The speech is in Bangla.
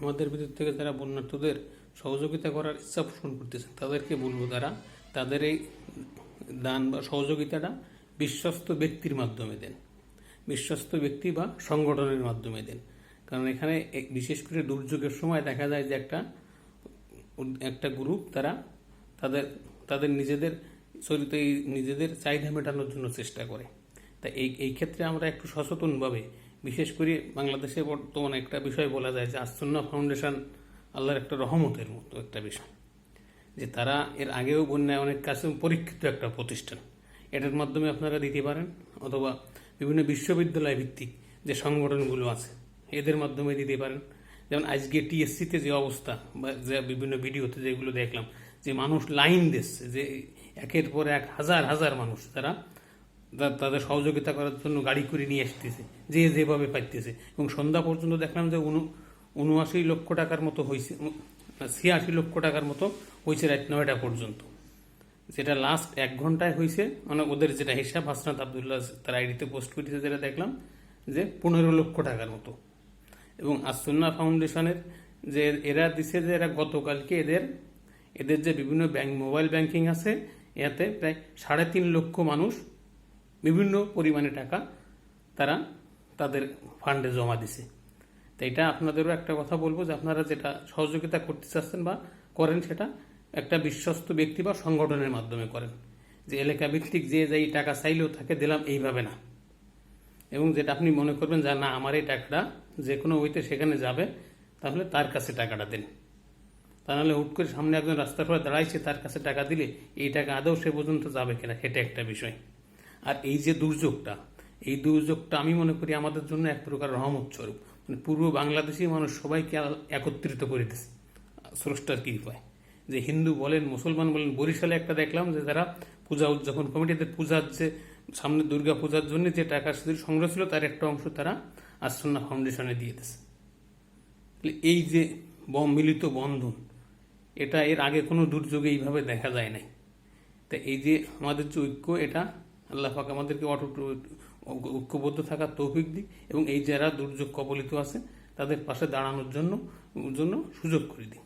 আমাদের ভিতর থেকে যারা বন্যার্থদের সহযোগিতা করার ইচ্ছা পোষণ করতেছেন তাদেরকে বলবো তারা তাদের এই দান বা সহযোগিতাটা বিশ্বস্ত ব্যক্তির মাধ্যমে দেন, বিশ্বস্ত ব্যক্তি বা সংগঠনের মাধ্যমে দেন। কারণ এখানে বিশেষ করে দুর্যোগের সময় দেখা যায় যে একটা গ্রুপ তারা তাদের তাদের নিজেদের চাহিদা মেটানোর জন্য চেষ্টা করে। তা এই ক্ষেত্রে আমরা একটু সচেতনভাবে, বিশেষ করে বাংলাদেশে বর্তমানে একটা বিষয় বলা যায় যে আসুন্নাহ ফাউন্ডেশন আল্লাহর একটা রহমতের মতো একটা বিষয়, যে তারা এর আগেও বন্যায় অনেক কাছে পরীক্ষিত একটা প্রতিষ্ঠান। এটার মাধ্যমে আপনারা দিতে পারেন, অথবা বিভিন্ন বিশ্ববিদ্যালয় ভিত্তিক যে সংগঠনগুলো আছে এদের মাধ্যমে দিতে পারেন। যেমন আজকে টিএসসিতে যে অবস্থা বা যে বিভিন্ন ভিডিওতে যেগুলো দেখলাম, যে মানুষ লাইন দিচ্ছে, যে একের পর এক হাজার হাজার মানুষ তারা তাদের সহযোগিতা করার জন্য গাড়ি করে নিয়ে আসতেছে, যে যেভাবে পাইতেছে। এবং সন্ধ্যা পর্যন্ত দেখলাম যে 79 লক্ষ টাকার মতো হয়েছে, 86 লক্ষ টাকার মতো হয়েছে রাত 9টা পর্যন্ত, যেটা লাস্ট 1 ঘন্টায় হয়েছে। মানে ওদের যেটা হিসাব হাসনাত আবদুল্লাহ তার আইডিতে পোস্ট করেছে, যেটা দেখলাম যে 15 লক্ষ টাকার মতো। এবং আসুন্নাহ ফাউন্ডেশনের যে এরা দিছে, যে এরা গতকালকে এদের যে বিভিন্ন মোবাইল ব্যাংকিং আছে, এতে প্রায় 3.5 লক্ষ মানুষ বিভিন্ন পরিমাণে টাকা তারা তাদের ফান্ডে জমা দিছে। তো এটা আপনাদেরও একটা কথা বলবো, যে আপনারা যেটা সহযোগিতা করতে চাচ্ছেন বা করেন, সেটা একটা বিশ্বস্ত ব্যক্তি বা সংগঠনের মাধ্যমে করেন। যে এলাকা ভিত্তিক যে যাই টাকা চাইলেও তাকে দিলাম, এইভাবে না। এবং যেটা আপনি মনে করবেন যে না, আমার এই টাকাটা যে কোনো ওইতে সেখানে যাবে, তাহলে তার কাছে টাকাটা দেন। তা নাহলে হুট করে সামনে একজন রাস্তার পরে দাঁড়াইছে, তার কাছে টাকা দিলে এই টাকা আদৌ সে পর্যন্ত যাবে কিনা, সেটা একটা বিষয়। আর এই যে দুর্যোগটা আমি মনে করি আমাদের জন্য এক প্রকার রহমত স্বরূপ। মানে পূর্ব বাংলাদেশি মানুষ সবাইকে একত্রিত করে দিচ্ছে স্রষ্টার কৃপায়। যে হিন্দু বলেন, মুসলমান বলেন, বরিশালে একটা দেখলাম যে যারা পূজা উদযাপন কমিটিদের পূজার যে সামনে দুর্গা পূজার জন্য যে টাকা সংগ্রহ ছিল, তার একটা অংশ তারা আসুন্নাহ ফাউন্ডেশনে দিয়ে দিচ্ছে। এই যে মিলিত বন্ধন, এটা এর আগে কোনো দুর্যোগে এইভাবে দেখা যায় নাই। তা এই যে আমাদের যে ঐক্য, এটা আল্লাহ পাক আমাদেরকে ঐক্যবদ্ধ থাকার তৌফিক দিক, এবং এই যারা দুর্যোগ কবলিত আছে তাদের পাশে দাঁড়ানোর জন্য সুযোগ করে দিই।